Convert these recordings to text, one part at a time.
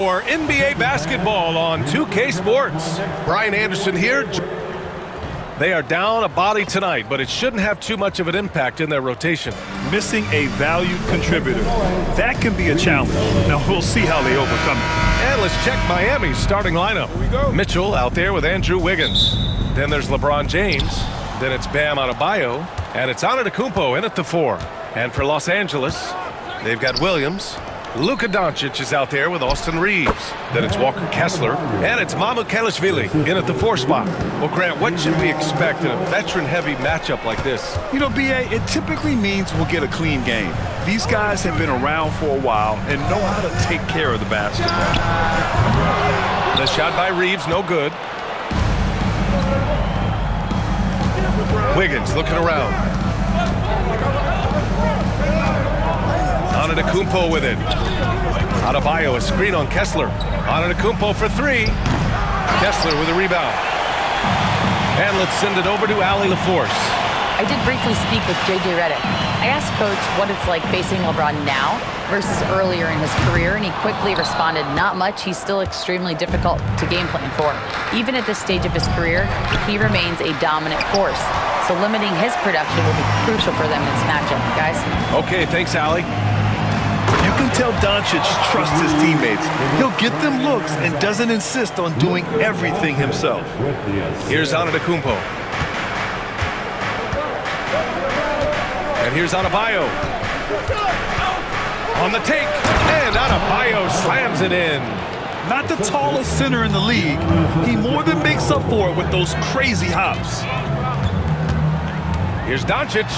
For NBA basketball on 2K Sports. Brian Anderson here. They are down a body tonight, but it shouldn't have too much of an impact in their rotation. Missing a valued contributor. That can be a challenge. Now we'll see how they overcome it. And let's check Miami's starting lineup. Here we go. Mitchell out there with Andrew Wiggins. Then there's LeBron James. Then it's Bam Adebayo. And it's Antetokounmpo in at the 4. And for Los Angeles, they've got Williams. Luka Doncic is out there with Austin Reeves. Then it's Walker Kessler. And it's Kelishvili in at the 4 spot. Well, Grant, what should we expect in a veteran-heavy matchup like this? You know, B.A., it typically means we'll get a clean game. These guys have been around for a while and know how to take care of the basketball. The shot by Reeves, no good. Wiggins looking around. Antetokounmpo with it. Adebayo, a screen on Kessler. Antetokounmpo for 3. Kessler with a rebound. And let's send it over to Allie LaForce. I did briefly speak with J.J. Redick. I asked Coach what it's like facing LeBron now versus earlier in his career, and he quickly responded, not much. He's still extremely difficult to game plan for. Even at this stage of his career, he remains a dominant force. So limiting his production will be crucial for them in this matchup, guys. Okay, thanks, Allie. You can tell Doncic trusts his teammates. He'll get them looks and doesn't insist on doing everything himself. Here's Antetokounmpo. And here's Adebayo. On the take. And Adebayo slams it in. Not the tallest center in the league. He more than makes up for it with those crazy hops. Here's Doncic.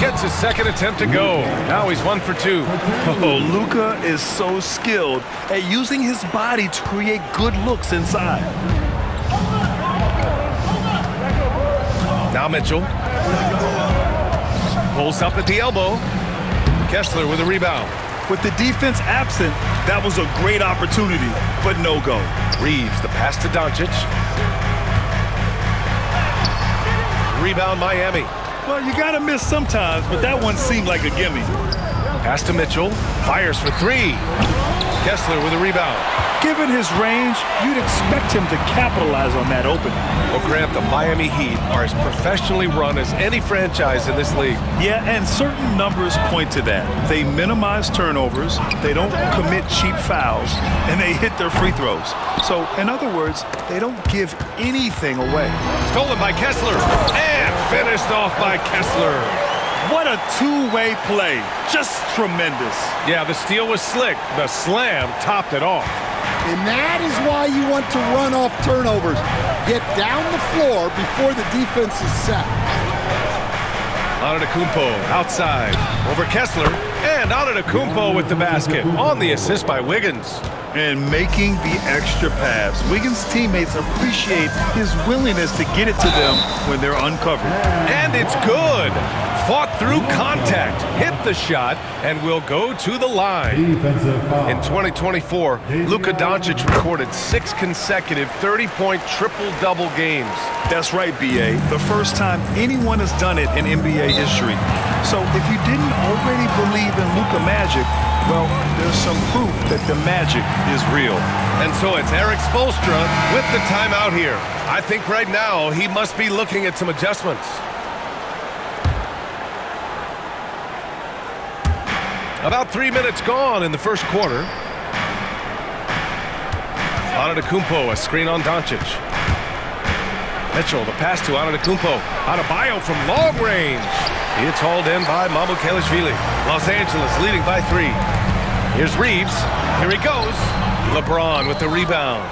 Gets his second attempt to go. Now he's 1 for 2. Oh, Luka is so skilled at using his body to create good looks inside. Now Mitchell. Pulls up at the elbow. Kessler with a rebound. With the defense absent, that was a great opportunity, but no go. Reeves, the pass to Doncic. Rebound Miami. Well, you gotta miss sometimes, but that one seemed like a gimme. Pass to Mitchell. Fires for 3. Kessler with a rebound. Given his range, you'd expect him to capitalize on that opening. Well, Grant, the Miami Heat are as professionally run as any franchise in this league. Yeah, and certain numbers point to that. They minimize turnovers, they don't commit cheap fouls, and they hit their free throws. So, in other words, they don't give anything away. Stolen by Kessler, and finished off by Kessler. What a two-way play. Just tremendous. Yeah, the steal was slick. The slam topped it off. And that is why you want to run off turnovers. Get down the floor before the defense is set. Antetokounmpo outside over Kessler. And Antetokounmpo with the basket on the assist by Wiggins. And making the extra pass. Wiggins' teammates appreciate his willingness to get it to them when they're uncovered. And it's good. Fought through contact, hit the shot, and will go to the line. In 2024, Luka Doncic recorded 6 consecutive 30-point triple-double games. That's right, B.A. The first time anyone has done it in NBA history. So if you didn't already believe in Luka magic, well, there's some proof that the magic is real. And so it's Eric Spoelstra with the timeout here. I think right now he must be looking at some adjustments. About 3 minutes gone in the first quarter. Antetokounmpo, a screen on Doncic. Mitchell, the pass to Antetokounmpo. Adebayo from long range. It's hauled in by Kelishvili. Los Angeles leading by 3. Here's Reeves. Here he goes. LeBron with the rebound.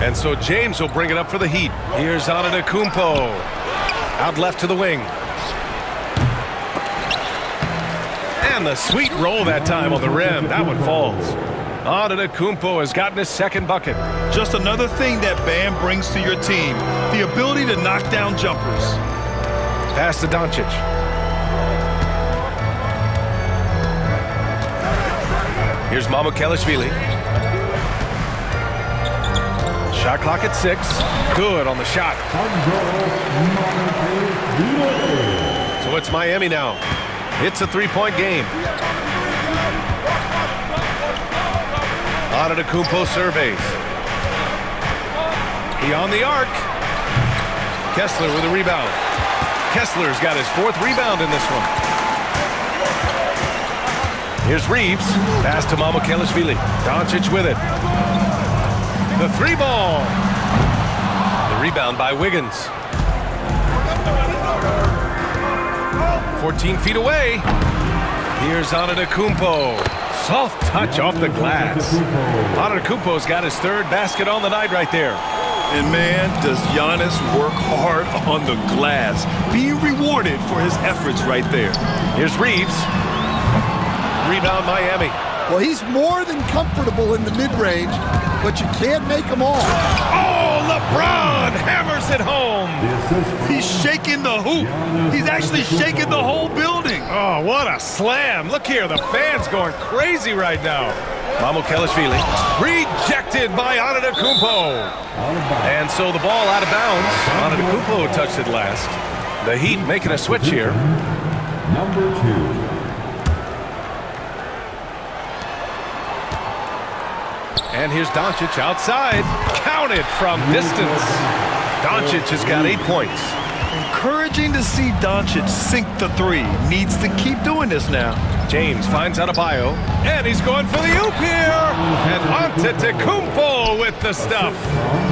And so James will bring it up for the Heat. Here's Antetokounmpo. Out left to the wing. And the sweet roll that time on the rim. That one falls. Antetokounmpo has gotten his second bucket. Just another thing that Bam brings to your team. The ability to knock down jumpers. Pass to Doncic. Here's Kelishvili. Shot clock at 6. Good on the shot. So it's Miami now. It's a 3-point game. Antetokounmpo surveys. Beyond the arc. Kessler with a rebound. Kessler's got his 4th rebound in this one. Here's Reeves. Pass to Mamukelashvili. Doncic with it. The 3-ball. The rebound by Wiggins. 14 feet away. Here's Antetokounmpo. Soft touch off the glass. Antetokounmpo's got his 3rd basket on the night right there. And man, does Giannis work hard on the glass. Being rewarded for his efforts right there. Here's Reeves. Rebound Miami. Well, he's more than comfortable in the mid-range, but you can't make him all. Oh, LeBron hammers it home. He's shaking the hoop. He's actually shaking the whole building. Oh, what a slam. Look here, the fans going crazy right now. Mamukelashvili rejected by Antetokounmpo. And so the ball out of bounds. Antetokounmpo touched it last. The Heat making a switch here. Number 2. And here's Doncic outside. Counted from distance. Doncic has got 8 points. Encouraging to see Doncic sink the 3. Needs to keep doing this now. James finds Adebayo. And he's going for the oop here. And Antetokounmpo with the stuff.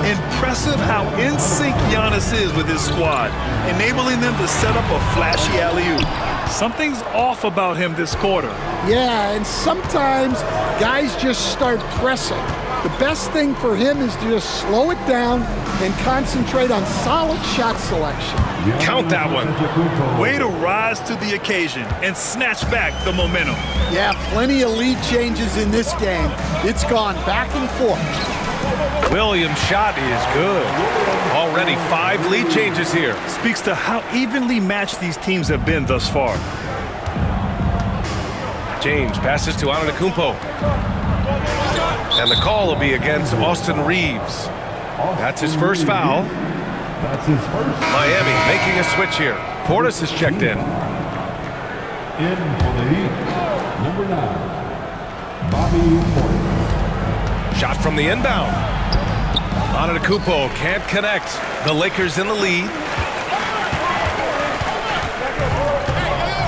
Impressive how in sync Giannis is with his squad, enabling them to set up a flashy alley-oop. Something's off about him this quarter. Yeah, and sometimes guys just start pressing. The best thing for him is to just slow it down and concentrate on solid shot selection. Count that one. Way to rise to the occasion and snatch back the momentum. Yeah, plenty of lead changes in this game. It's gone back and forth. Williams' shot is good. Already 5 lead changes here. Speaks to how evenly matched these teams have been thus far. James passes to Antetokounmpo. And the call will be against Austin Reeves. That's his first foul. That's his first. Miami making a switch here. Portis is checked in. In for the Heat, number 9, Bobby Portis. Shot from the inbound. Antetokounmpo can't connect. The Lakers in the lead.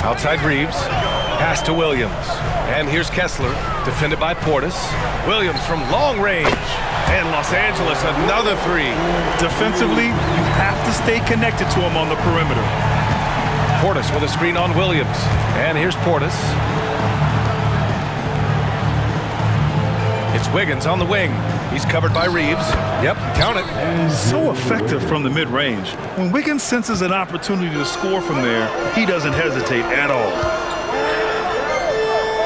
Outside Reeves. Pass to Williams. And here's Kessler, defended by Portis. Williams from long range. And Los Angeles, another 3. Defensively, you have to stay connected to him on the perimeter. Portis with a screen on Williams. And here's Portis. It's Wiggins on the wing. He's covered by Reeves. Yep, count it. So effective from the mid-range. When Wiggins senses an opportunity to score from there, he doesn't hesitate at all.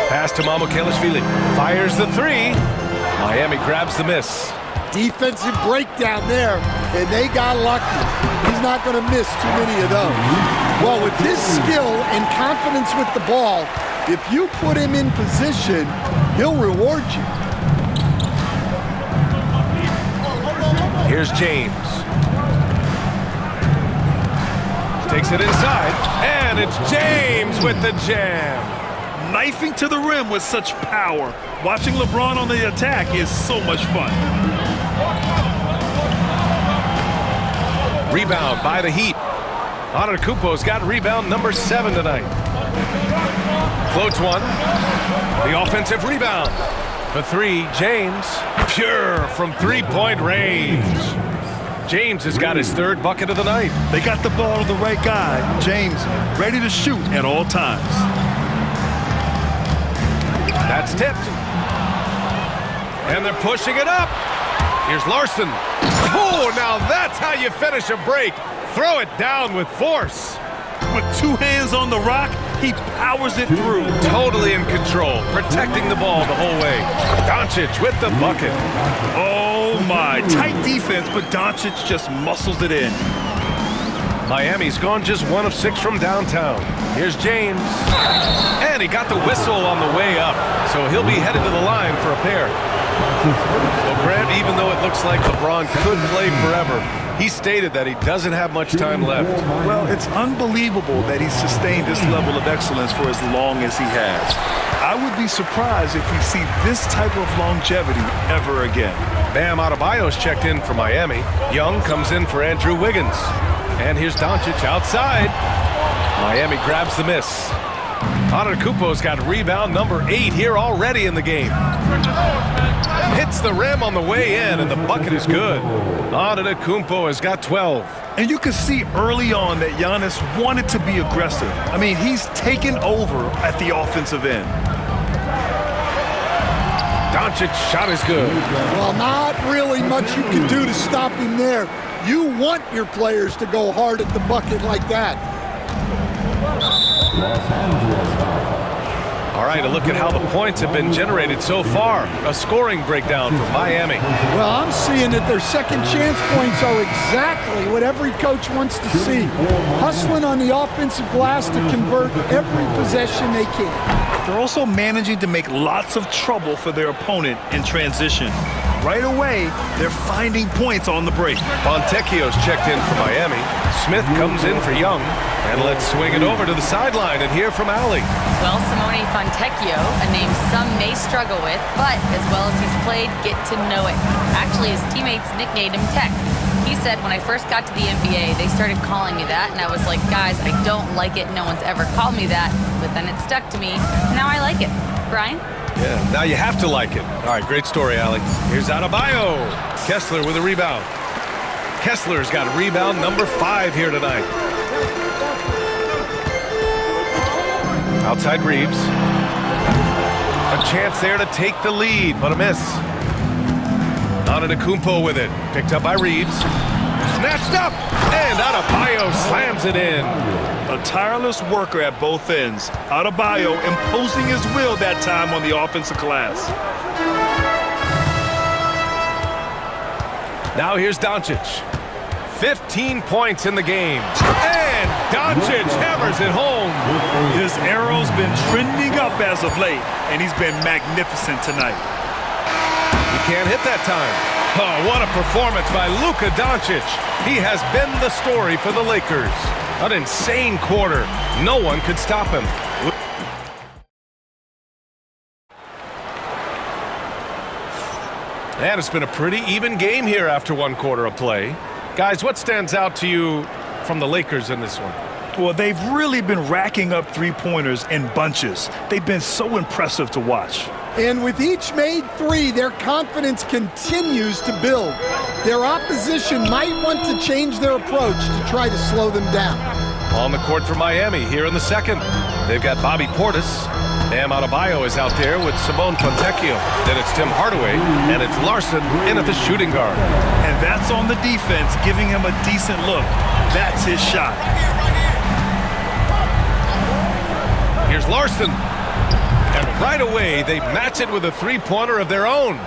Pass to Mamukelashvili. Fires the 3. Miami grabs the miss. Defensive breakdown there, and they got lucky. He's not going to miss too many of those. Well, with his skill and confidence with the ball, if you put him in position, he'll reward you. Here's James. Takes it inside, and it's James with the jam. Knifing to the rim with such power. Watching LeBron on the attack is so much fun. Rebound by the Heat. Antetokounmpo's got rebound number 7 tonight. Floats one. The offensive rebound. The 3, James. Pure from 3-point range. James has got his 3rd bucket of the night. They got the ball to the right guy. James ready to shoot at all times. That's tipped. And they're pushing it up. Here's Larson. Oh, now that's how you finish a break. Throw it down with force. With 2 hands on the rock, he powers it through. Totally in control, protecting the ball the whole way. Doncic with the bucket. Oh my, tight defense, but Doncic just muscles it in. Miami's gone just 1 of 6 from downtown. Here's James. And he got the whistle on the way up, so he'll be headed to the line for a pair. That's his first. Well, Grant, even though it looks like LeBron could play forever, he stated that he doesn't have much time left. Well, it's unbelievable that he's sustained this level of excellence for as long as he has. I would be surprised if we see this type of longevity ever again. Bam Adebayo's checked in for Miami. Young comes in for Andrew Wiggins. And here's Doncic outside. Miami grabs the miss. Antetokounmpo's got rebound number 8 here already in the game. Hits the rim on the way in, and the bucket is good. Antetokounmpo has got 12. And you can see early on that Giannis wanted to be aggressive. I mean, he's taken over at the offensive end. Doncic shot is good. Well, not really much you can do to stop him there. You want your players to go hard at the bucket like that. Los Angeles foul. All right, a look at how the points have been generated so far. A scoring breakdown for Miami. Well, I'm seeing that their second chance points are exactly what every coach wants to see. Hustling on the offensive glass to convert every possession they can. They're also managing to make lots of trouble for their opponent in transition. Right away, they're finding points on the break. Fontecchio's checked in for Miami. Smith comes in for Young. And let's swing it over to the sideline and hear from Allie. Well, Simone Fontecchio, a name some may struggle with, but as well as he's played, get to know it. Actually, his teammates nicknamed him Tech. He said, when I first got to the NBA, they started calling me that, and I was like, guys, I don't like it. No one's ever called me that. But then it stuck to me. Now I like it. Brian? Yeah, now you have to like it. All right, great story, Allie. Here's Adebayo. Kessler with a rebound. Kessler's got rebound number 5 here tonight. Outside Reeves. A chance there to take the lead, but a miss. Antetokounmpo with it. Picked up by Reeves. Snatched up, and Adebayo slams it in. A tireless worker at both ends. Adebayo imposing his will that time on the offensive glass. Now here's Doncic. 15 points in the game. And Doncic hammers it home. His arrow's been trending up as of late, and he's been magnificent tonight. He can't hit that time. Oh, what a performance by Luka Doncic. He has been the story for the Lakers. An insane quarter. No one could stop him. And it's been a pretty even game here after one quarter of play. Guys, what stands out to you from the Lakers in this one? Well, they've really been racking up three-pointers in bunches. They've been so impressive to watch. And with each made 3, their confidence continues to build. Their opposition might want to change their approach to try to slow them down. On the court for Miami here in the second. They've got Bobby Portis. Bam Adebayo is out there with Simone Fontecchio. Then it's Tim Hardaway, and it's Larson in at the shooting guard. And that's on the defense, giving him a decent look. That's his shot. Here's Larson. And right away, they match it with a three-pointer of their own.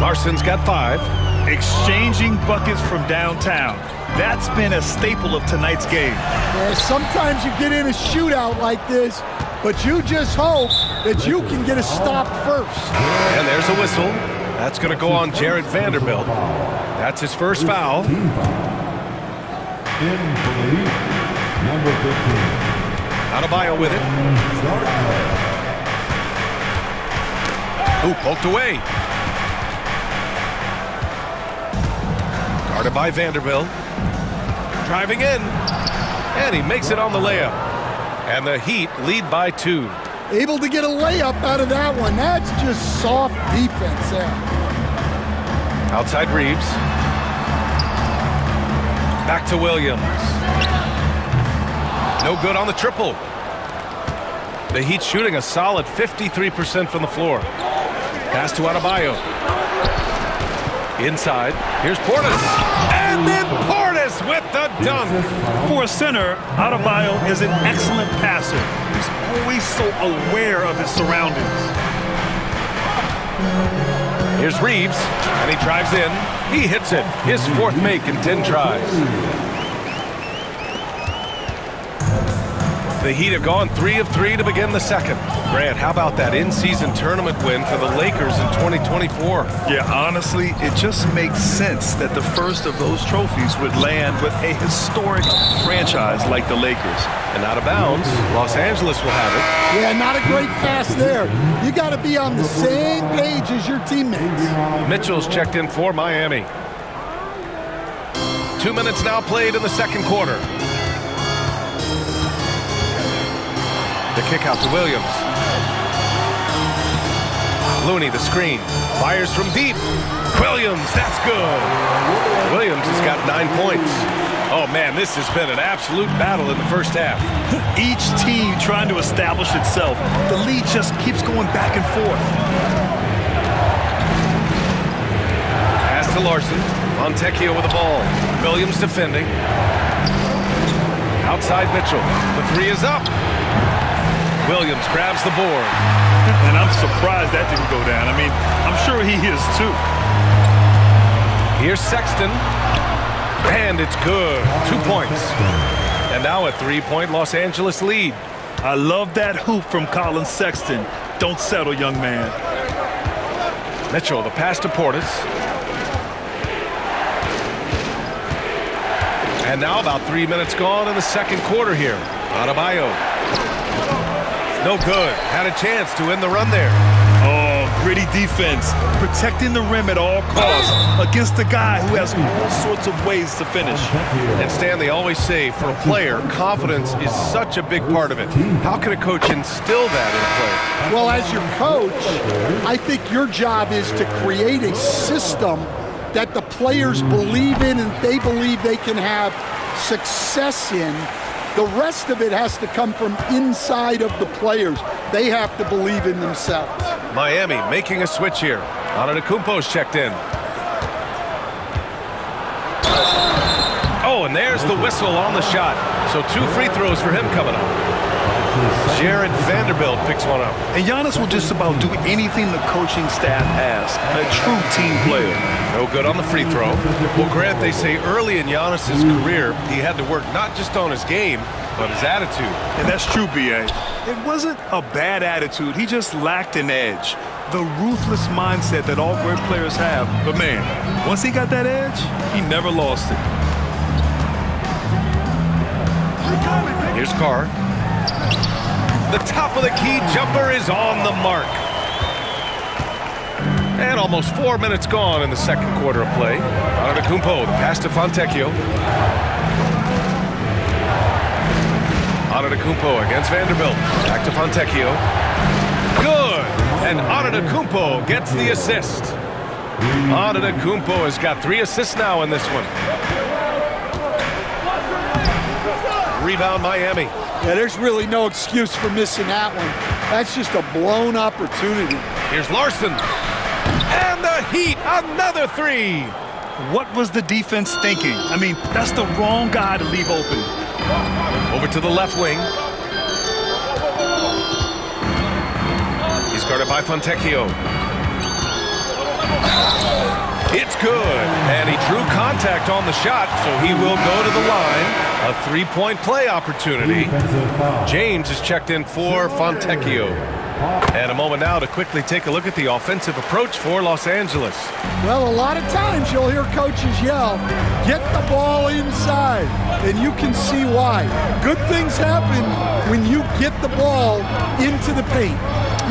Larson's got 5. Exchanging buckets from downtown. That's been a staple of tonight's game. Yeah, sometimes you get in a shootout like this, but you just hope that you can get a stop first. And there's a whistle. That's going to go on Jared Vanderbilt. That's his first foul. In for the Heat, number 15. Adebayo with it. Ooh, poked away. Guarded by Vanderbilt. Driving in. And he makes it on the layup. And the Heat lead by 2. Able to get a layup out of that one. That's just soft defense there. Outside Reeves. Back to Williams. No good on the triple. The Heat shooting a solid 53% from the floor. Pass to Adebayo. Inside. Here's Portis. And then Portis with the dunk. For a center, Adebayo is an excellent passer. He's always so aware of his surroundings. Here's Reeves, and he drives in. He hits it. His 4th make in 10 tries. The Heat have gone 3 of 3 to begin the second. Grant, how about that in-season tournament win for the Lakers in 2024? Yeah, honestly, it just makes sense that the first of those trophies would land with a historic franchise like the Lakers. And out of bounds, Los Angeles will have it. Yeah, not a great pass there. You got to be on the same page as your teammates. Mitchell's checked in for Miami. 2 minutes now played in the second quarter. The kick out to Williams. Looney, the screen. Fires from deep. Williams, that's good. Williams has got 9 points. Oh, man, this has been an absolute battle in the first half. Each team trying to establish itself. The lead just keeps going back and forth. Pass to Larson. Fontecchio with the ball. Williams defending. Outside Mitchell. The three is up. Williams grabs the board. And I'm surprised that didn't go down. I mean, I'm sure he is too. Here's Sexton. And it's good. 2 points. And now a 3-point Los Angeles lead. I love that hoop from Colin Sexton. Don't settle, young man. Mitchell, the pass to Portis. And now about 3 minutes gone in the second quarter here. Adebayo. No good. Had a chance to end the run there. Oh, gritty defense. Protecting the rim at all costs against a guy who has all sorts of ways to finish. And Stan, they always say, for a player, confidence is such a big part of it. How can a coach instill that in a player? Well, as your coach, I think your job is to create a system that the players believe in and they believe they can have success in. The rest of it has to come from inside of the players. They have to believe in themselves. Miami making a switch here. Antetokounmpo's checked in. Oh, and there's the whistle on the shot. So 2 free throws for him coming up. Jared Vanderbilt picks one up. And Giannis will just about do anything the coaching staff asks. A true team player. No good on the free throw. Well, Grant, they say early in Giannis' career, he had to work not just on his game, but his attitude. And that's true, B.A. It wasn't a bad attitude. He just lacked an edge. The ruthless mindset that all great players have. But, man, once he got that edge, he never lost it. Here's Carr. The top of the key jumper is on the mark. And almost 4 minutes gone in the second quarter of play. Antetokounmpo, the pass to Fontecchio. Antetokounmpo against Vanderbilt. Back to Fontecchio. Good! And Antetokounmpo gets the assist. Antetokounmpo has got 3 assists now in this one. Rebound Miami. Yeah, there's really no excuse for missing that one. That's just a blown opportunity. Here's Larson. And the Heat, another 3. What was the defense thinking? I mean, that's the wrong guy to leave open. Over to the left wing. He's guarded by Fontecchio. It's good. And he drew contact on the shot, so he will go to the line. A 3-point play opportunity. James is checked in for Fontecchio. And a moment now to quickly take a look at the offensive approach for Los Angeles. Well, a lot of times you'll hear coaches yell, get the ball inside, and you can see why. Good things happen when you get the ball into the paint.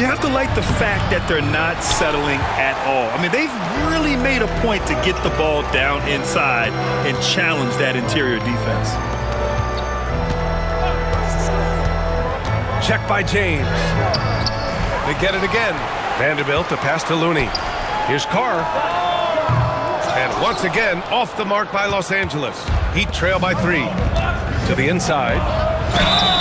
You have to like the fact that they're not settling at all. I mean, they've really made a point to get the ball down inside and challenge that interior defense. Check by James. They get it again. Vanderbilt to pass to Looney. Here's Carr. And once again, off the mark by Los Angeles. Heat trail by 3. To the inside.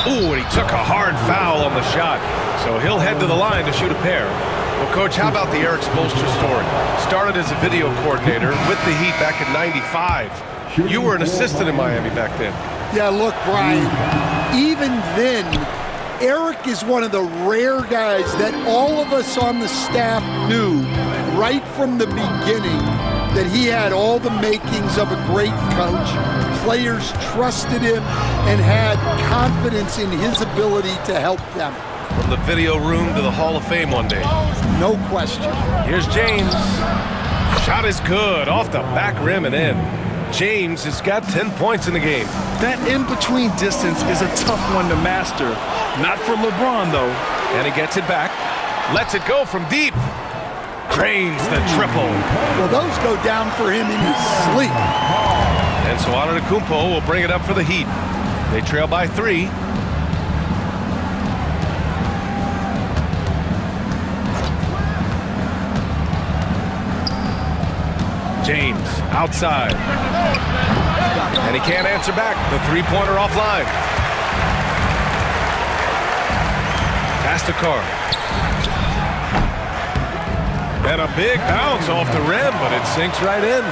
Ooh, and he took a hard foul on the shot. So he'll head to the line to shoot a pair. Well, Coach, how about the Eric Spoelstra story? Started as a video coordinator with the Heat back in '95. You were an assistant in Miami back then. Yeah, look, Brian, even then, Eric is one of the rare guys that all of us on the staff knew right from the beginning that he had all the makings of a great coach. Players trusted him and had confidence in his ability to help them. From the video room to the Hall of Fame one day. No question. Here's James. Shot is good, off the back rim and in. James has got 10 points in the game. That in-between distance is a tough one to master. Not for LeBron, though. And he gets it back. Lets it go from deep. Cranes the triple. Well, those go down for him in his sleep. And so Antetokounmpo will bring it up for the Heat. They trail by 3. James outside. And he can't answer back. The three-pointer offline. Pass to Carr. And a big bounce off the rim, but it sinks right in.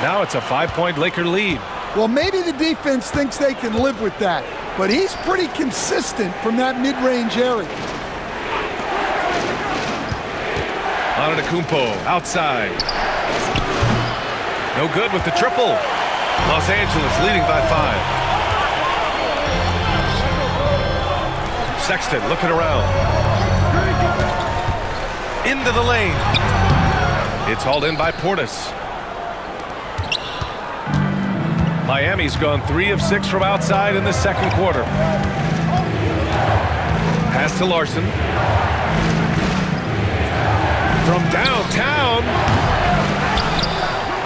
Now it's a 5-point Laker lead. Well, maybe the defense thinks they can live with that, but he's pretty consistent from that mid-range area. Antetokounmpo outside. No good with the triple. Los Angeles leading by 5. Sexton looking around. Into the lane. It's hauled in by Portis. Miami's gone 3 of 6 from outside in the second quarter. Pass to Larson. From downtown.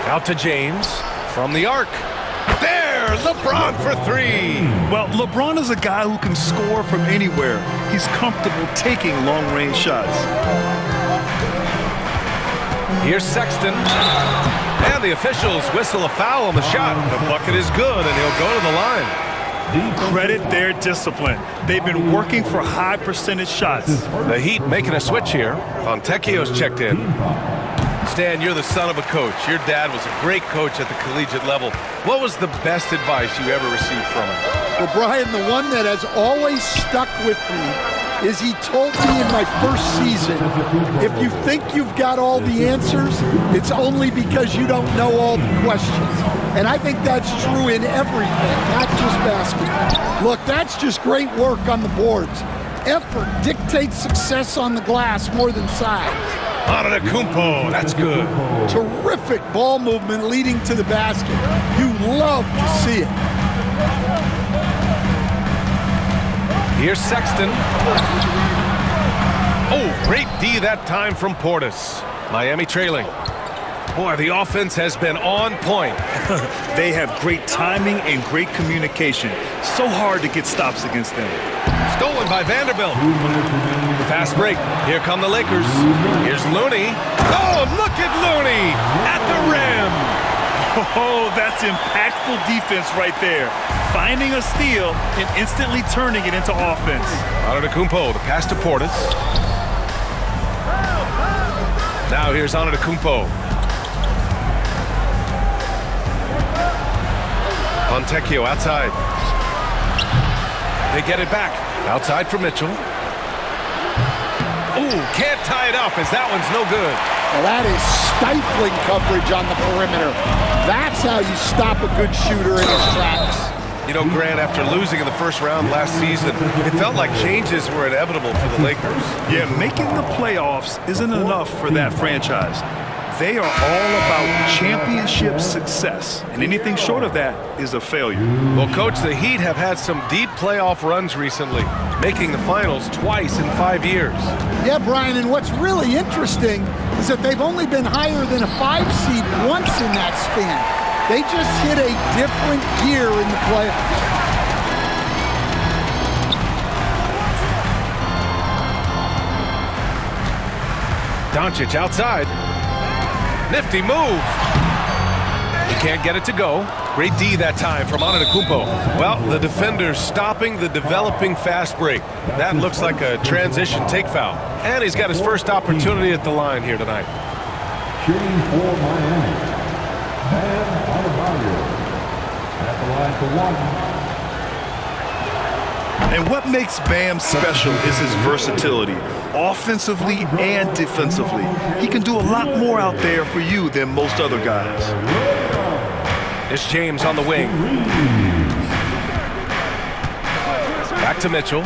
Out to James from the arc. There, LeBron for 3. Well, LeBron is a guy who can score from anywhere. He's comfortable taking long-range shots. Here's Sexton. And the officials whistle a foul on the shot. The bucket is good, and he'll go to the line. Credit their discipline. They've been working for high percentage shots. The Heat making a switch here. Fontecchio's checked in. Stan, you're the son of a coach. Your dad was a great coach at the collegiate level. What was the best advice you ever received from him? Well, Brian, the one that has always stuck with me is he told me in my first season, if you think you've got all the answers, it's only because you don't know all the questions. And I think that's true in everything, not just basketball. Look, that's just great work on the boards. Effort dictates success on the glass more than size. Antetokounmpo, that's good. Terrific ball movement leading to the basket. You love to see it. Here's Sexton. Oh, great D that time from Portis. Miami trailing. Boy, the offense has been on point. They have great timing and great communication. So hard to get stops against them. Stolen by Vanderbilt. Fast break. Here come the Lakers. Here's Looney. Oh, look at Looney at the rim. Oh, that's impactful defense right there. Finding a steal and instantly turning it into offense. Antetokounmpo, the pass to Portis. Now here's Antetokounmpo. Fontecchio outside. They get it back. Outside for Mitchell. Ooh, can't tie it up as that one's no good. Well, that is stifling coverage on the perimeter. That's how you stop a good shooter in his tracks. You know, Grant, after losing in the first round last season, it felt like changes were inevitable for the Lakers. Yeah, making the playoffs isn't enough for that franchise. They are all about championship success, and anything short of that is a failure. Well, Coach, the Heat have had some deep playoff runs recently, making the finals twice in 5 years. Yeah, Brian, and what's really interesting is that they've only been higher than a 5 seed once in that span. They just hit a different gear in the playoffs. Doncic outside. Nifty move. He can't get it to go. Great D that time from Antetokounmpo. Well, the defender's stopping the developing fast break. That looks like a transition take foul. And he's got his first opportunity at the line here tonight. Shooting for Miami. Bam Adebayo. At the line for 1. And what makes Bam special is his versatility, offensively and defensively. He can do a lot more out there for you than most other guys. It's James on the wing. Back to Mitchell.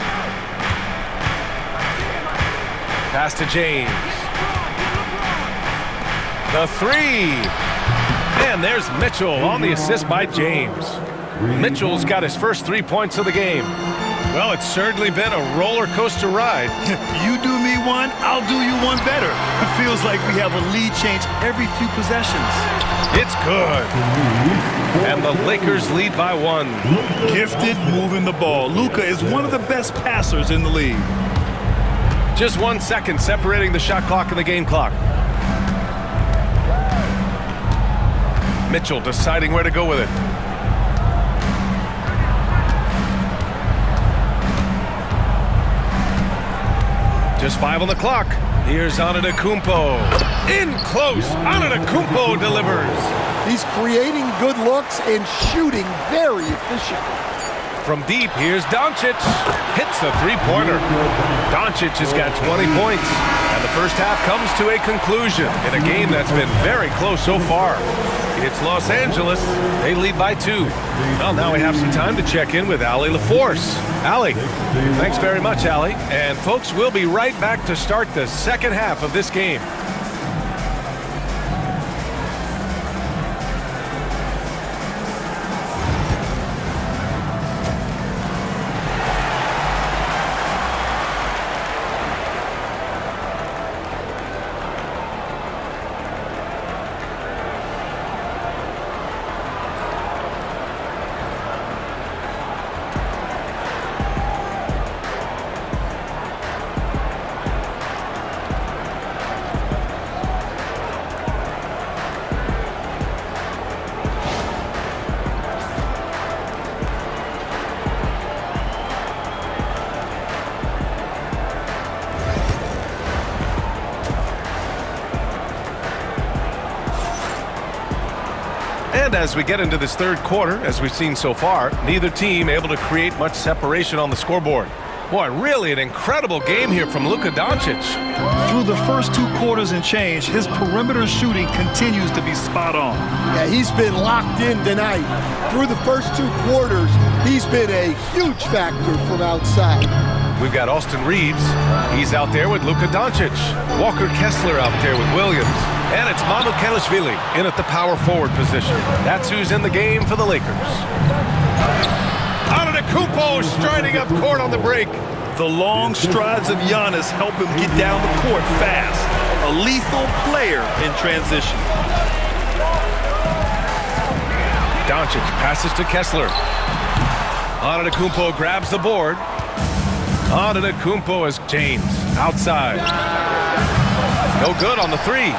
Pass to James. The three. And there's Mitchell on the assist by James. Mitchell's got his first 3 points of the game. Well, it's certainly been a roller coaster ride. You do me one, I'll do you one better. It feels like we have a lead change every few possessions. It's good. And the Lakers lead by 1. Gifted moving the ball. Luka is one of the best passers in the league. Just 1 second separating the shot clock and the game clock. Mitchell deciding where to go with it. Just 5 on the clock. Here's Antetokounmpo. In close. Antetokounmpo delivers. He's creating good looks and shooting very efficiently. From deep, here's Doncic. Hits the three-pointer. Doncic has got 20 points. And the first half comes to a conclusion in a game that's been very close so far. It's Los Angeles. They lead by 2. Well, now we have some time to check in with Allie LaForce. Allie, thanks very much, Allie. And folks, we'll be right back to start the second half of this game. And as we get into this third quarter, as we've seen so far, neither team able to create much separation on the scoreboard. Boy, really an incredible game here from Luka Doncic. Through the first 2 quarters and change, his perimeter shooting continues to be spot on. Yeah, he's been locked in tonight. Through the first 2 quarters, he's been a huge factor from outside. We've got Austin Reeves. He's out there with Luka Doncic. Walker Kessler out there with Williams. And it's Mamukelashvili in at the power forward position. That's who's in the game for the Lakers. Antetokounmpo striding up court on the break. The long strides of Giannis help him get down the court fast. A lethal player in transition. Doncic passes to Kessler. Antetokounmpo grabs the board. Antetokounmpo as James outside. No good on the three.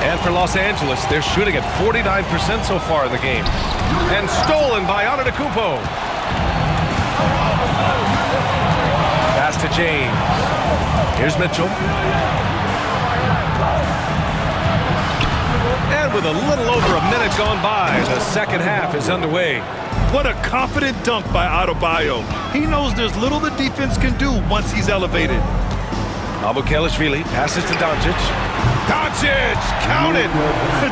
And for Los Angeles, they're shooting at 49% so far in the game. And stolen by Antetokounmpo. Pass to James. Here's Mitchell. And with a little over a minute gone by, the second half is underway. What a confident dunk by Adebayo. He knows there's little the defense can do once he's elevated. Mamukelashvili passes to Doncic. Doncic, count it!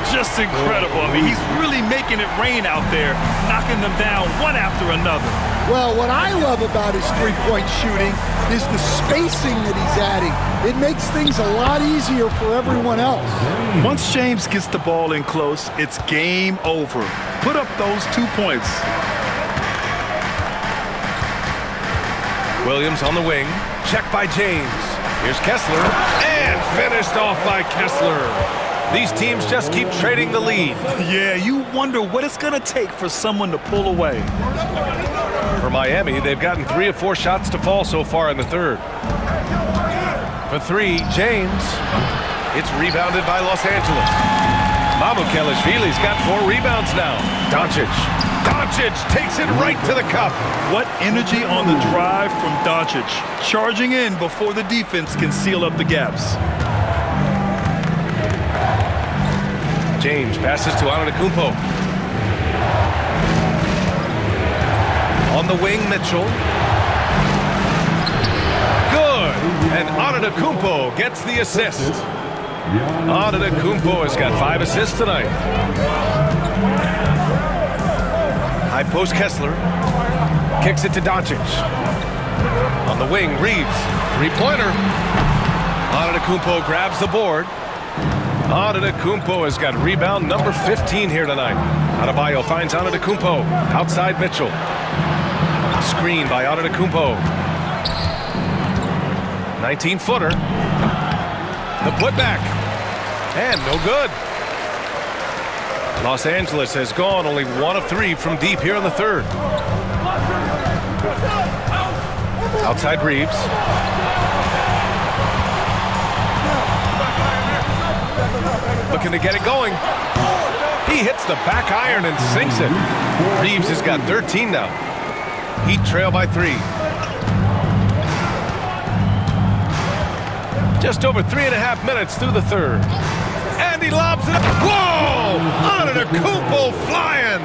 Just incredible. I mean, he's really making it rain out there, knocking them down one after another. Well, what I love about his three-point shooting is the spacing that he's adding. It makes things a lot easier for everyone else. Once James gets the ball in close, it's game over. Put up those 2 points. Williams on the wing. Check by James. Here's Kessler. And finished off by Kessler. These teams just keep trading the lead. Yeah, you wonder what it's going to take for someone to pull away. For Miami, they've gotten 3 of 4 shots to fall so far in the third. For 3, James. It's rebounded by Los Angeles. Mamukelashvili's got 4 rebounds now. Doncic takes it right to the cup. What energy on the drive from Doncic. Charging in before the defense can seal up the gaps. James passes to Antetokounmpo. On the wing, Mitchell. Good. And Antetokounmpo gets the assist. Antetokounmpo has got 5 assists tonight. High post Kessler. Kicks it to Doncic. On the wing, Reeves. Three-pointer. Antetokounmpo grabs the board. Antetokounmpo has got rebound number 15 here tonight. Adebayo finds Antetokounmpo. Outside Mitchell. Screen by Antetokounmpo. 19-footer. The putback. And no good. Los Angeles has gone only 1 of 3 from deep here in the third. Outside Reeves. Looking to get it going. He hits the back iron and sinks it. Reeves has got 13 now. Heat trail by 3. Just over 3.5 minutes through the third. And he lobs it up. Whoa! Antetokounmpo flying!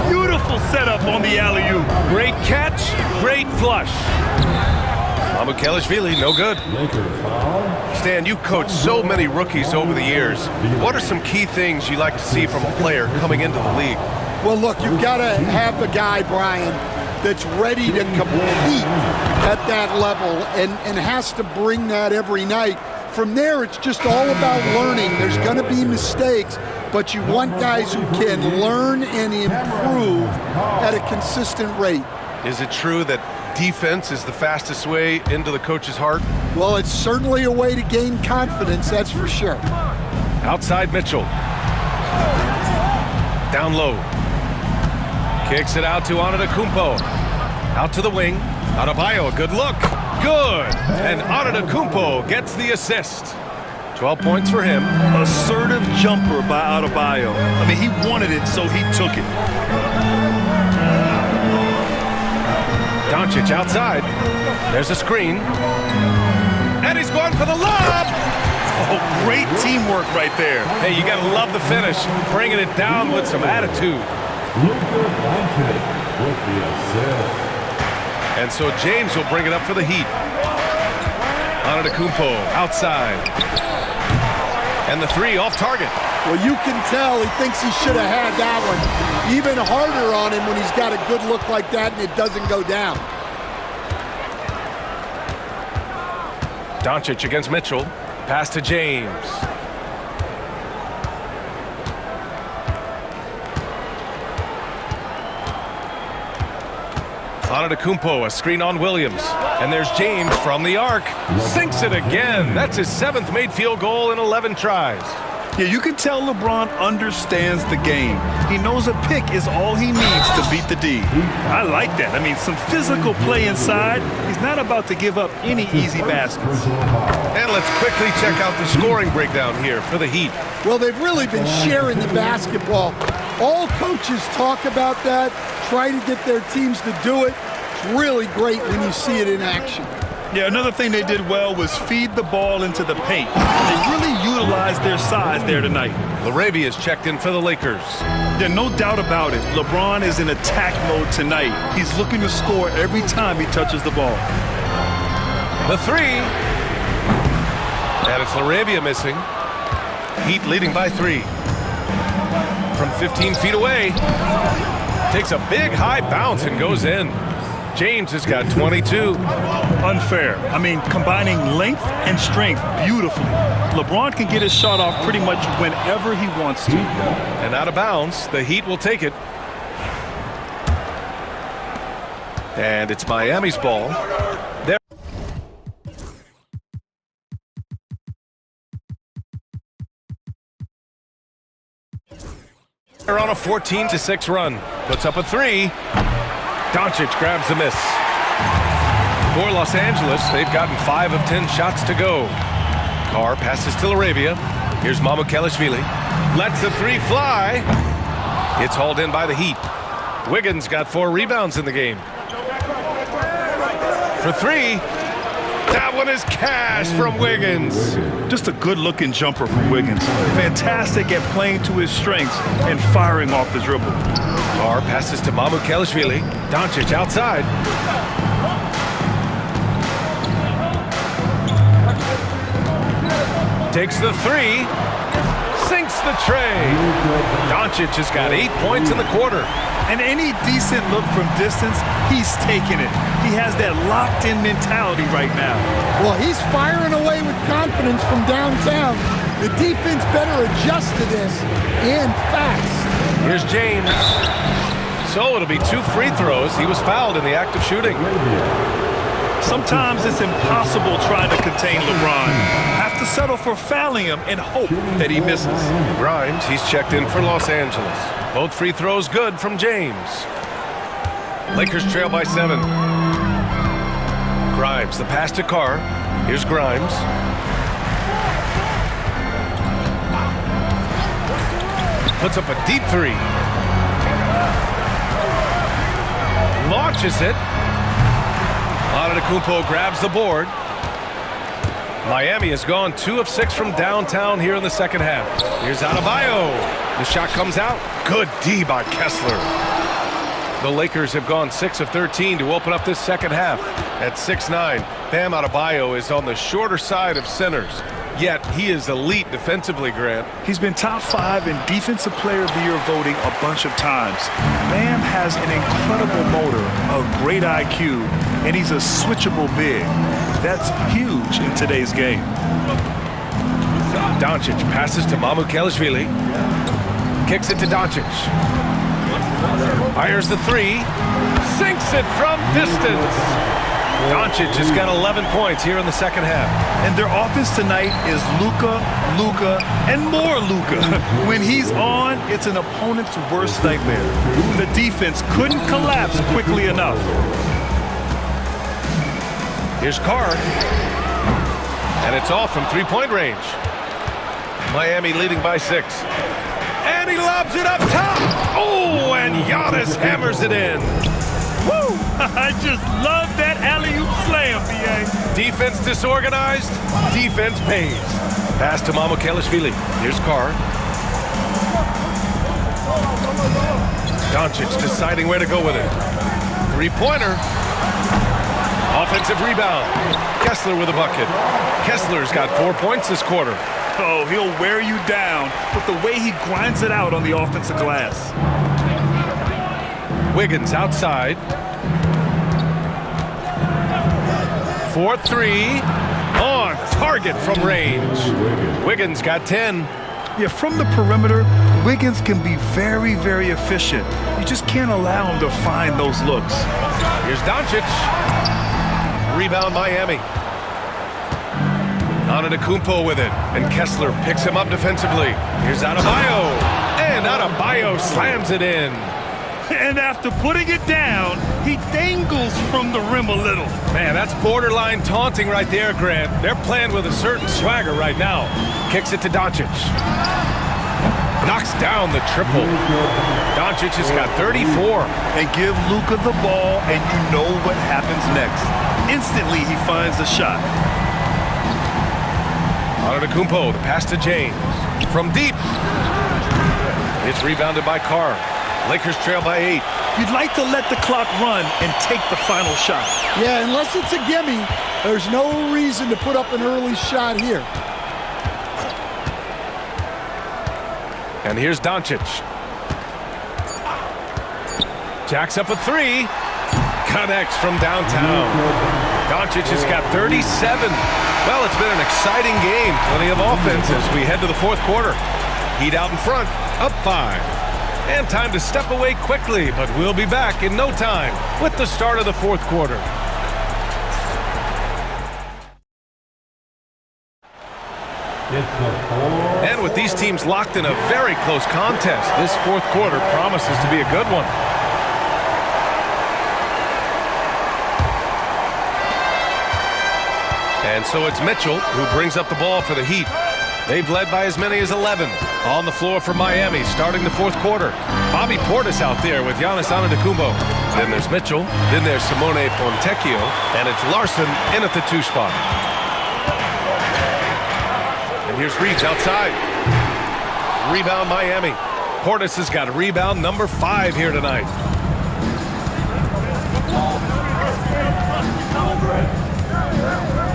Beautiful setup on the alley-oop. Great catch, great flush. Mamukelashvili, no good. Stan, you coached so many rookies over the years. What are some key things you like to see from a player coming into the league? Well, look, you've got to have the guy, Brian, that's ready to compete at that level and has to bring that every night. From there, it's just all about learning. There's going to be mistakes, but you want guys who can learn and improve at a consistent rate. Is it true that defense is the fastest way into the coach's heart? Well, it's certainly a way to gain confidence, that's for sure. Outside Mitchell. Down low. Kicks it out to Antetokounmpo. Out to the wing. Adebayo, a good look. Good. And Antetokounmpo gets the assist. 12 points for him. Assertive jumper by Adebayo. I mean, he wanted it, so he took it. Doncic outside. There's a screen. And he's going for the lob. Oh, great teamwork right there. Hey, you got to love the finish. Bringing it down with some attitude. And so James will bring it up for the Heat. Antetokounmpo outside. And the 3 off target. Well, you can tell he thinks he should have had that one. Even harder on him when he's got a good look like that and it doesn't go down. Doncic against Mitchell. Pass to James. Antetokounmpo, a screen on Williams. And there's James from the arc. Sinks it again. That's his 7th made field goal in 11 tries. Yeah, you can tell LeBron understands the game. He knows a pick is all he needs to beat the D. I like that. I mean, some physical play inside. He's not about to give up any easy baskets. And let's quickly check out the scoring breakdown here for the Heat. Well, they've really been sharing the basketball. All coaches talk about that, try to get their teams to do it. It's really great when you see it in action. Yeah, another thing they did well was feed the ball into the paint. They really utilized their size there tonight. LaRavia's checked in for the Lakers. Yeah, no doubt about it. LeBron is in attack mode tonight. He's looking to score every time he touches the ball. The 3. And it's LaRavia missing. Heat leading by 3. From 15 feet away. Takes a big high bounce and goes in. James has got 22. Unfair. I mean, combining length and strength beautifully. LeBron can get his shot off pretty much whenever he wants to. And out of bounds, the Heat will take it. And it's Miami's ball. They're on a 14-6 run. Puts up a 3. Doncic grabs the miss. For Los Angeles, they've gotten 5 of 10 shots to go. Carr passes to LaRavia. Here's Mamukelashvili. Lets the 3 fly. It's hauled in by the Heat. Wiggins got 4 rebounds in the game. For 3. That one is cash from Wiggins. Just a good-looking jumper from Wiggins. Fantastic at playing to his strengths and firing off the dribble. Carr passes to Mamukelashvili. Doncic outside. Takes the three. Sinks the tray. Doncic has got 8 points in the quarter. And any decent look from distance, he's taking it. He has that locked-in mentality right now. Well, he's firing away with confidence from downtown. The defense better adjust to this, and fast. Here's James. So it'll be 2 free throws. He was fouled in the act of shooting. Sometimes it's impossible trying to contain LeBron. Have to settle for fouling him and hope that he misses. Grimes, he's checked in for Los Angeles. Both free throws good from James. Lakers trail by 7. Grimes, the pass to Carr. Here's Grimes. Puts up a deep three. Launches it. Antetokounmpo grabs the board. Miami has gone 2 of 6 from downtown here in the second half. Here's Adebayo. The shot comes out. Good D by Kessler. The Lakers have gone 6 of 13 to open up this second half. At 6'9", Bam Adebayo is on the shorter side of centers. Yet he is elite defensively, Grant. He's been top 5 in Defensive Player of the Year voting a bunch of times. Bam has an incredible motor, a great IQ, and he's a switchable big. That's huge in today's game. Doncic passes to Mamukelashvili. Kicks it to Doncic. Fires the three. Sinks it from distance. Doncic has got 11 points here in the second half. And their offense tonight is Luka, and more Luka. When he's on, it's an opponent's worst nightmare. The defense couldn't collapse quickly enough. Here's Carr. And it's off from three-point range. Miami leading by 6. And he lobs it up top. Oh, and Giannis hammers it in. Woo! I just love that alley-oop slam, B.A. Defense disorganized, defense pays. Pass to Mamukelashvili. Here's Carr. Doncic deciding where to go with it. Three-pointer. Offensive rebound. Kessler with a bucket. Kessler's got 4 points this quarter. Oh, he'll wear you down with the way he grinds it out on the offensive glass. Wiggins outside. 4-3. On target from range. Wiggins got 10. Yeah, from the perimeter, Wiggins can be very, very efficient. You just can't allow him to find those looks. Here's Doncic. Rebound Miami. Antetokounmpo with it. And Kessler picks him up defensively. Here's Adebayo. And Adebayo slams it in. And after putting it down, he dangles from the rim a little. Man, that's borderline taunting right there, Grant. They're playing with a certain swagger right now. Kicks it to Doncic. Knocks down the triple. Doncic has got 34. And give Luka the ball, and you know what happens next. Instantly, he finds a shot. Antetokounmpo, the pass to James. From deep. It's rebounded by Carr. Lakers trail by 8. You'd like to let the clock run and take the final shot. Yeah, unless it's a gimme, there's no reason to put up an early shot here. And here's Doncic. Jacks up a three. Connects from downtown. Doncic has got 37. Well, it's been an exciting game. Plenty of offense as we head to the fourth quarter. Heat out in front, up 5. And time to step away quickly, but we'll be back in no time with the start of the fourth quarter. And with these teams locked in a very close contest, this fourth quarter promises to be a good one. And so it's Mitchell who brings up the ball for the Heat. They've led by as many as 11 on the floor for Miami starting the fourth quarter. Bobby Portis out there with Giannis Antetokounmpo. Then there's Mitchell. Then there's Simone Fontecchio. And it's Larson in at the 2 spot. And here's Reach outside. Rebound Miami. Portis has got rebound number 5 here tonight.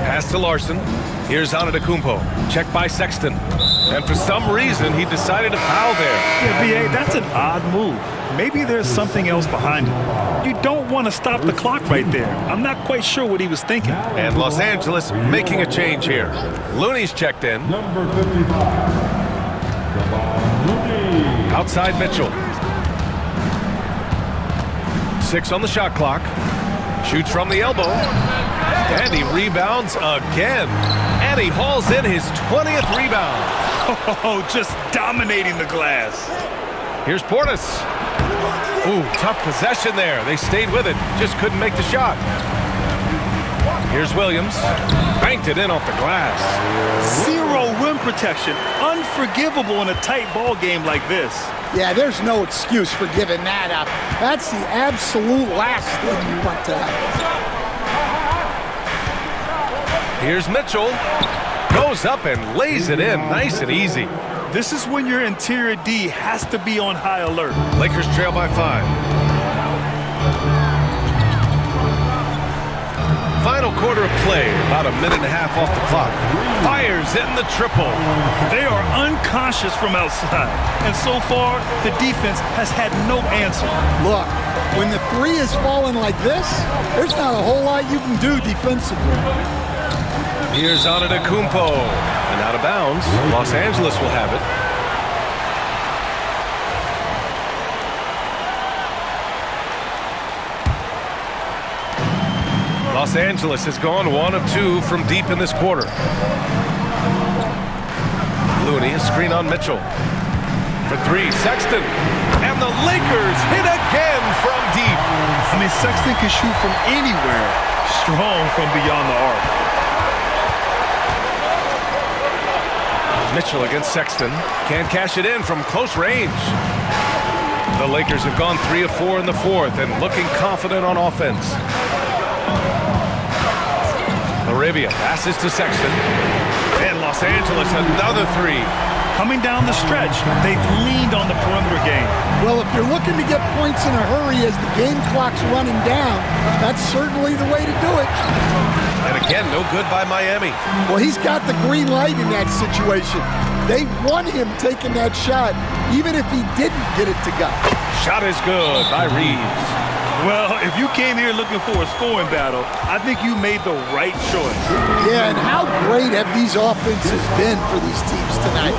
Pass to Larson. Here's Antetokounmpo. Check by Sexton. And for some reason, he decided to foul there. Yeah, B.A., that's an odd move. Maybe there's something else behind it. You don't want to stop the clock right there. I'm not quite sure what he was thinking. And Los Angeles making a change here. Looney's checked in. Number 55. Looney. Outside Mitchell. 6 on the shot clock. Shoots from the elbow. And he rebounds again. And he hauls in his 20th rebound. Oh, just dominating the glass. Here's Portis. Ooh, tough possession there. They stayed with it. Just couldn't make the shot. Here's Williams. Banked it in off the glass. Zero rim protection. Unforgivable in a tight ball game like this. Yeah, there's no excuse for giving that up. That's the absolute last thing you want to happen. Here's Mitchell. Goes up and lays it in. Nice and easy. This is when your interior D has to be on high alert. Lakers trail by 5. Final quarter of play, about a minute and a half off the clock. Fires in the triple. They are unconscious from outside. And so far, the defense has had no answer. Look, when the 3 is falling like this, there's not a whole lot you can do defensively. Here's Antetokounmpo. And out of bounds. Los Angeles will have it. Los Angeles has gone 1 of 2 from deep in this quarter. Looney, a screen on Mitchell. For 3, Sexton. And the Lakers hit again from deep. I mean, Sexton can shoot from anywhere. Strong from beyond the arc. Mitchell against Sexton. Can't cash it in from close range. The Lakers have gone 3 of 4 in the 4th and looking confident on offense. Arabia passes to Sexton. And Los Angeles another 3. Coming down the stretch, they've leaned on the perimeter game. Well, if you're looking to get points in a hurry as the game clock's running down, that's certainly the way to do it. And again, no good by Miami. Well, he's got the green light in that situation. They want him taking that shot, even if he didn't get it to go. Shot is good by Reeves. Well, if you came here looking for a scoring battle, I think you made the right choice. Yeah, and how great have these offenses been for these teams tonight?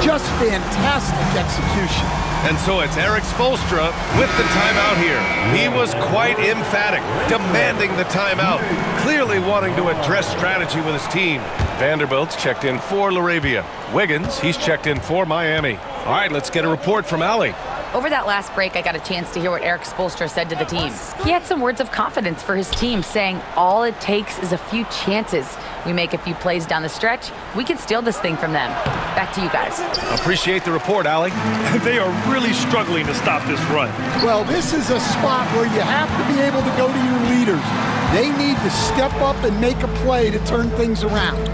Just fantastic execution. And so it's Eric Spoelstra with the timeout here. He was quite emphatic, demanding the timeout, clearly wanting to address strategy with his team. Vanderbilt's checked in for LaRavia. Wiggins, he's checked in for Miami. All right, let's get a report from Allie. Over that last break, I got a chance to hear what Eric Spoelstra said to the team. He had some words of confidence for his team, saying all it takes is a few chances. We make a few plays down the stretch, we can steal this thing from them. Back to you guys. Appreciate the report, Allie. They are really struggling to stop this run. Well, this is a spot where you have to be able to go to your leaders. They need to step up and make a play to turn things around.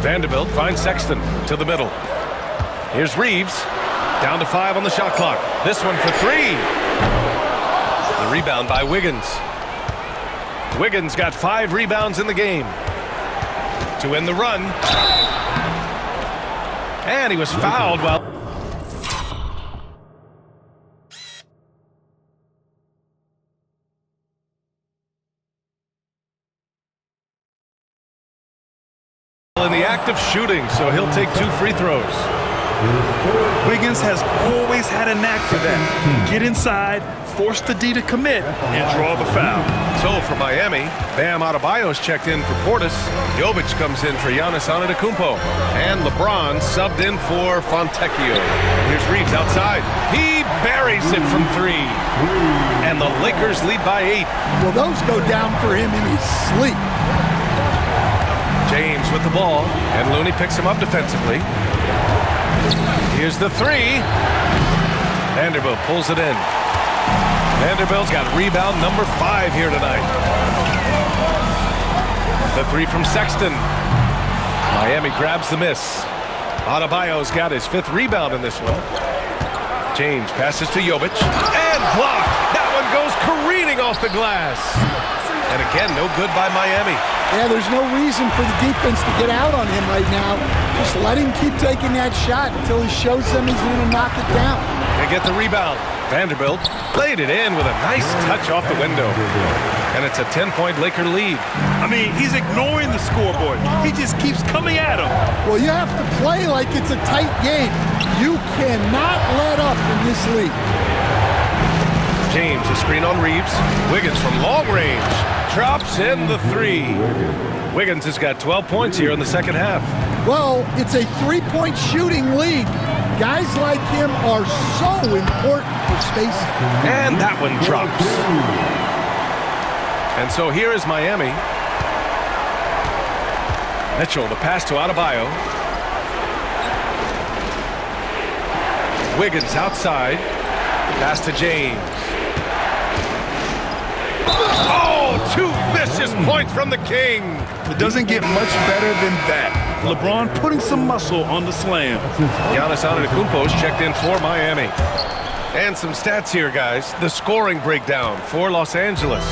Vanderbilt finds Sexton to the middle. Here's Reeves. Down to 5 on the shot clock. This one for 3. The rebound by Wiggins. Wiggins got 5 rebounds in the game to end the run. And he was fouled while... in the act of shooting, so he'll take 2 free throws. Wiggins has always had a knack for that. Get inside, force the D to commit, and draw the foul. So for Miami, Bam Adebayo's checked in for Portis. Jovic comes in for Giannis Antetokounmpo. And LeBron subbed in for Fontecchio. Here's Reeves outside. He buries it from 3. And the Lakers lead by 8. Well, those go down for him in his sleep. James with the ball, and Looney picks him up defensively. Here's the 3. Vanderbilt pulls it in. Vanderbilt's got rebound number 5 here tonight. The 3 from Sexton. Miami grabs the miss. Adebayo's got his 5th rebound in this one. James passes to Jovic and blocked. That one goes careening off the glass. And again, no good by Miami. Yeah, there's no reason for the defense to get out on him right now. Just let him keep taking that shot until he shows them he's going to knock it down. They get the rebound. Vanderbilt played it in with a nice touch off the window. And it's a 10-point Laker lead. I mean, he's ignoring the scoreboard. He just keeps coming at him. Well, you have to play like it's a tight game. You cannot let up in this league. James, a screen on Reeves. Wiggins from long range. Drops in the 3. Wiggins has got 12 points here in the second half. Well, it's a 3-point shooting league. Guys like him are so important for spacing. And that one drops. And so here is Miami. Mitchell, the pass to Adebayo. Wiggins outside. Pass to James. Oh, 2 vicious points from the King. It doesn't get much better than that. LeBron putting some muscle on the slam. Giannis Antetokounmpo's checked in for Miami. And some stats here, guys. The scoring breakdown for Los Angeles.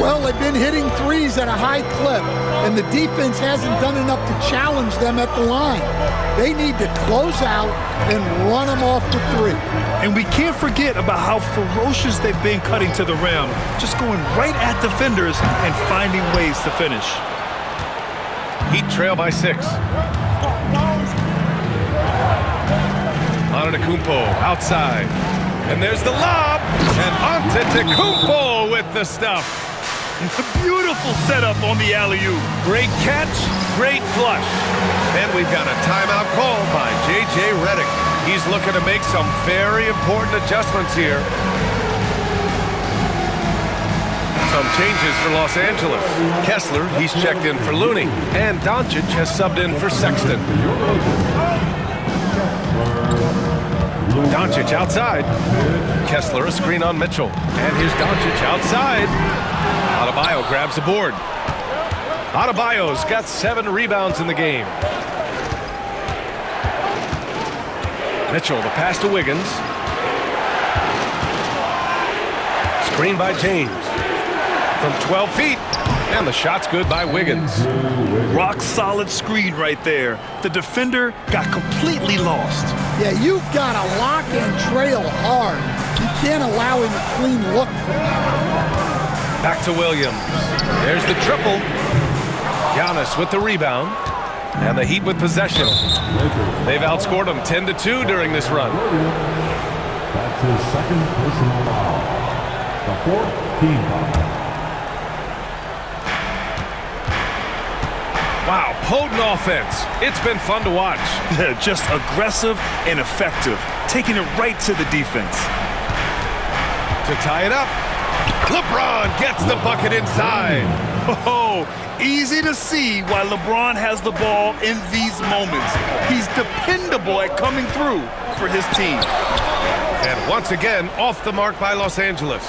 Well, they've been hitting threes at a high clip, and the defense hasn't done enough to challenge them at the line. They need to close out and run them off the 3. And we can't forget about how ferocious they've been cutting to the rim, just going right at defenders and finding ways to finish. Heat trail by 6. Antetokounmpo outside. And there's the lob. And Antetokounmpo with the stuff. Beautiful setup on the alley-oop. Great catch, great flush. And we've got a timeout called by J.J. Redick. He's looking to make some very important adjustments here. Some changes for Los Angeles. Kessler, he's checked in for Looney. And Doncic has subbed in for Sexton. Doncic outside. Kessler, a screen on Mitchell. And here's Doncic outside. Adebayo grabs the board. Adebayo's got 7 rebounds in the game. Mitchell, the pass to Wiggins. Screen by James. From 12 feet. And the shot's good by Wiggins. Rock solid screen right there. The defender got completely lost. Yeah, you've got to lock and trail hard. You can't allow him a clean look from that. Back to Williams. There's the triple. Giannis with the rebound. And the Heat with possession. They've outscored them 10-2 during this run. That's his 2nd personal foul. The 4th team foul. Wow, potent offense. It's been fun to watch. Just aggressive and effective, taking it right to the defense. To tie it up, LeBron gets the bucket inside. Oh, easy to see why LeBron has the ball in these moments. He's dependable at coming through for his team. And once again, off the mark by Los Angeles.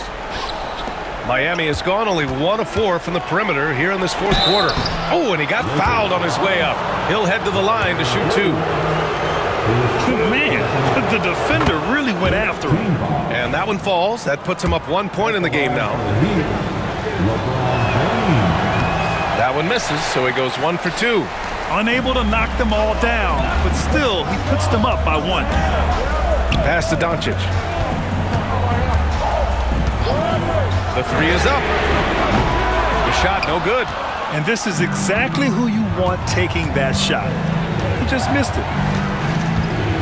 Miami has gone only 1 of 4 from the perimeter here in this 4th quarter. Oh, and he got fouled on his way up. He'll head to the line to shoot 2. Man, the defender really went after him. And that one falls. That puts him up 1 point in the game now. That one misses, so he goes 1 for 2. Unable to knock them all down, but still, he puts them up by 1. Pass to Doncic. The 3 is up. The shot, no good. And this is exactly who you want taking that shot. He just missed it.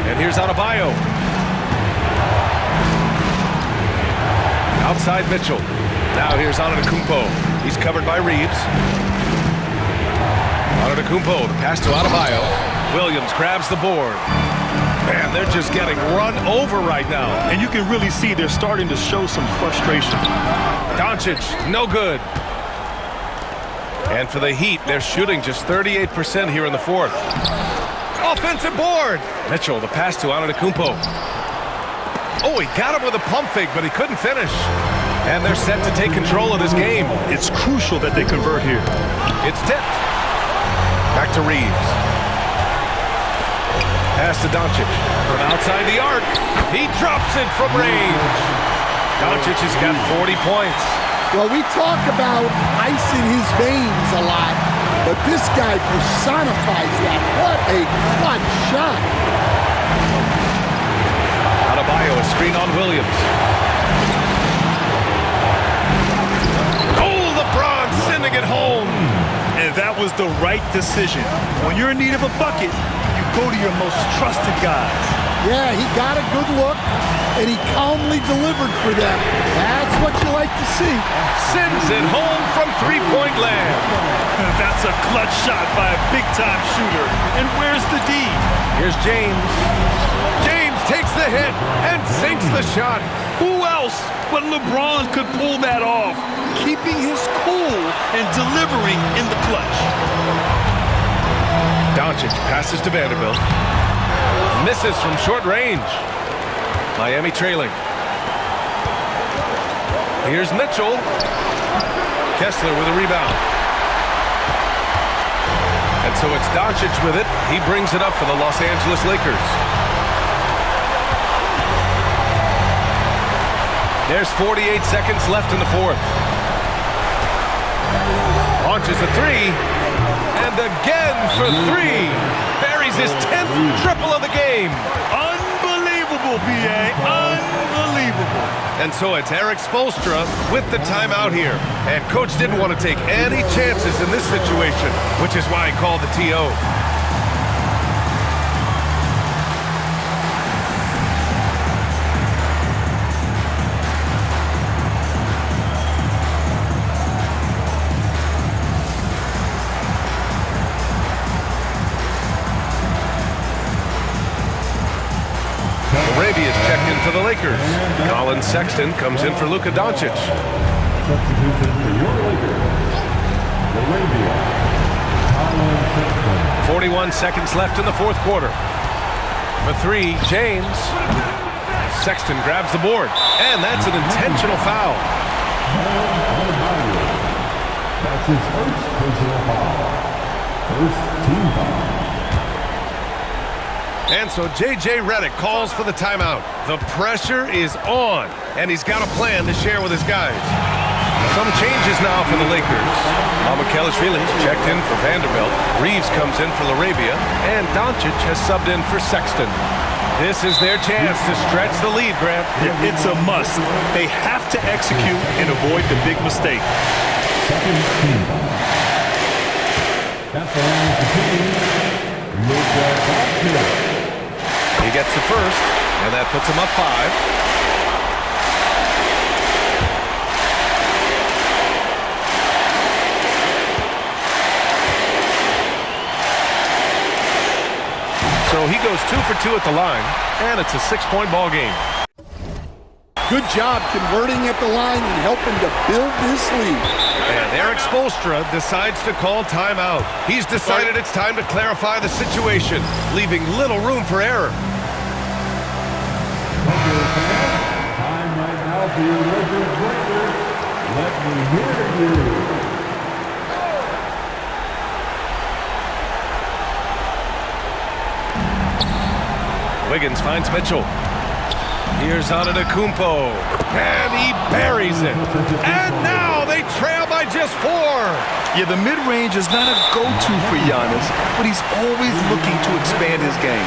And here's Adebayo. Outside Mitchell. Now here's Antetokounmpo. He's covered by Reeves. Antetokounmpo, the pass to Adebayo. Williams grabs the board. Man, they're just getting run over right now. And you can really see they're starting to show some frustration. Doncic, no good. And for the Heat, they're shooting just 38% here in the 4th. Offensive board. Mitchell, the pass to Antetokounmpo. Oh, he got him with a pump fake, but he couldn't finish. And they're set to take control of this game. It's crucial that they convert here. It's tipped. Back to Reeves. Pass to Doncic. From outside the arc. He drops it from range. Doncic has got 40 points. Well, we talk about ice in his veins a lot, but this guy personifies that. What a clutch shot. Adebayo, a screen on Williams. Oh, LeBron sending it home. And that was the right decision. When you're in need of a bucket, you go to your most trusted guys. Yeah, he got a good look, and he calmly delivered for them. That's what you like to see. Sends it home from three-point land. That's a clutch shot by a big-time shooter. And where's the D? Here's James. James takes the hit and sinks the shot. Who else but LeBron could pull that off, keeping his cool and delivering in the clutch. Doncic passes to Vanderbilt. Misses from short range. Miami trailing. Here's Mitchell. Kessler with a rebound. And so it's Doncic with it. He brings it up for the Los Angeles Lakers. There's 48 seconds left in the fourth. Launches a three. And again for three. Buries his 10th triple of the game. Unbelievable, B.A. Unbelievable. And so it's Eric Spoelstra with the timeout here. And coach didn't want to take any chances in this situation, which is why he called the TO. Arabia's checked in for the Lakers. Colin Sexton comes in for Luka Doncic. Substitution for your Lakers. Arabia. Colin Sexton. 41 seconds left in the fourth quarter. For three, James. Sexton grabs the board. And that's an intentional foul. That's his first personal foul. First team foul. And so J.J. Redick calls for the timeout. The pressure is on, and he's got a plan to share with his guys. Some changes now for the Lakers. Felix checked in for Vanderbilt. Reeves comes in for Arabia, and Doncic has subbed in for Sexton. This is their chance to stretch the lead, Grant. It's a must. They have to execute and avoid the big mistake. Second team foul. That's the line to team. Luka Doncic. He gets the first, and that puts him up 5. So he goes 2 for 2 at the line, and it's a 6-point ball game. Good job converting at the line and helping to build this lead. And Eric Spoelstra decides to call timeout. He's decided it's time to clarify the situation, leaving little room for error. Time right now for your Lakers breakers. Let me hear you. Wiggins finds Mitchell. Here's Antetokounmpo, and he buries it. And now they trail by just 4. Yeah, the mid-range is not a go-to for Giannis, but he's always looking to expand his game.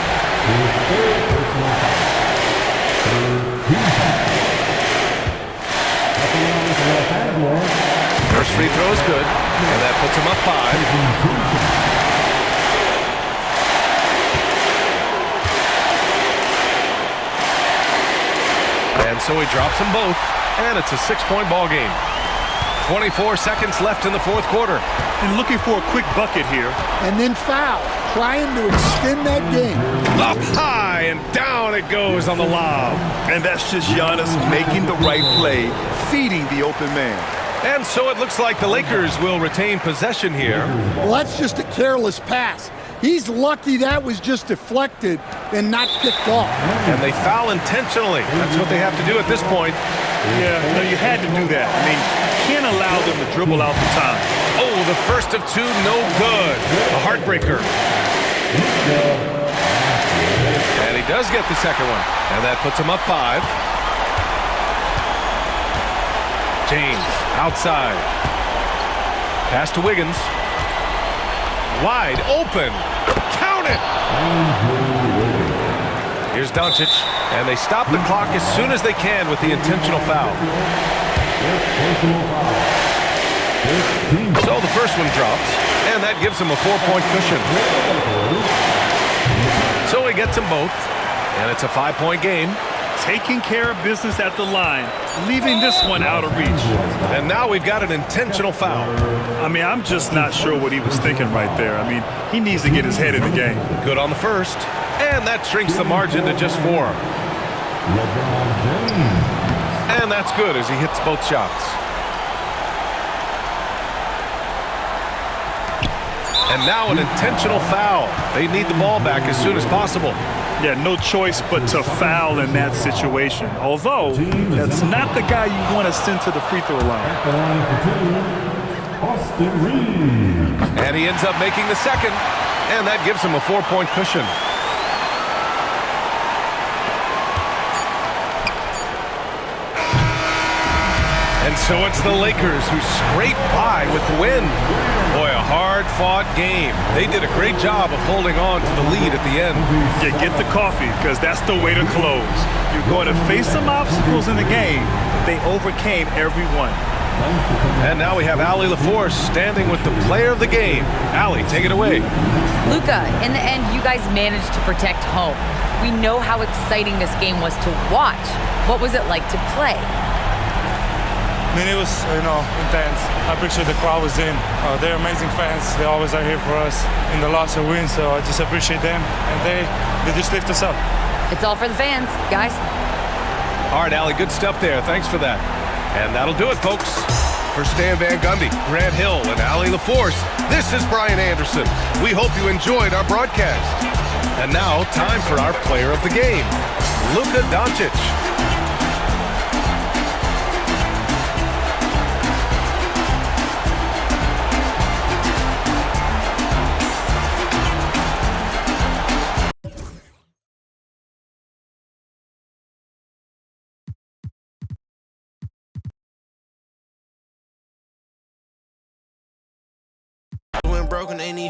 First free throw is good, and that puts him up 5. And so he drops them both, and it's a 6-point ball game. 24 seconds left in the fourth quarter. And looking for a quick bucket here. And then foul, trying to extend that game. Up high, and down it goes on the lob. And that's just Giannis making the right play, feeding the open man. And so it looks like the Lakers will retain possession here. Well, that's just a careless pass. He's lucky that was just deflected and not kicked off. And they foul intentionally. That's what they have to do at this point. Yeah, no, you had to do that. I mean, you can't allow them to dribble out the time. Oh, the first of 2, no good. A heartbreaker. Does get the second one, and that puts him up 5. James outside. Pass to Wiggins. Wide open. Count it! Here's Doncic, and they stop the clock as soon as they can with the intentional foul. So the first one drops, and that gives him a 4-point cushion. So he gets them both, and it's a 5-point game. Taking care of business at the line, leaving this one out of reach. And now we've got an intentional foul. I mean, I'm just not sure what he was thinking right there. I mean, he needs to get his head in the game. Good on the first, and that shrinks the margin to just 4. And that's good as he hits both shots. And now an intentional foul. They need the ball back as soon as possible. Yeah, no choice but to foul in that situation. Although, that's not the guy you want to send to the free throw line. And he ends up making the second, and that gives him a 4-point cushion. And so it's the Lakers who scrape by with the win. Boy, a hard-fought game. They did a great job of holding on to the lead at the end. Yeah, get the coffee, because that's the way to close. You're going to face some obstacles in the game. They overcame every one. And now we have Allie LaForce standing with the player of the game. Allie, take it away. Luka, in the end, you guys managed to protect home. We know how exciting this game was to watch. What was it like to play? I mean, it was, intense. I appreciate the crowd was in. They're amazing fans. They always are here for us in the loss or win, so I just appreciate them. And they just lift us up. It's all for the fans, guys. All right, Allie, good stuff there. Thanks for that. And that'll do it, folks. For Stan Van Gundy, Grant Hill, and Allie LaForce, this is Brian Anderson. We hope you enjoyed our broadcast. And now, time for our player of the game, Luka Doncic. Broken, ain't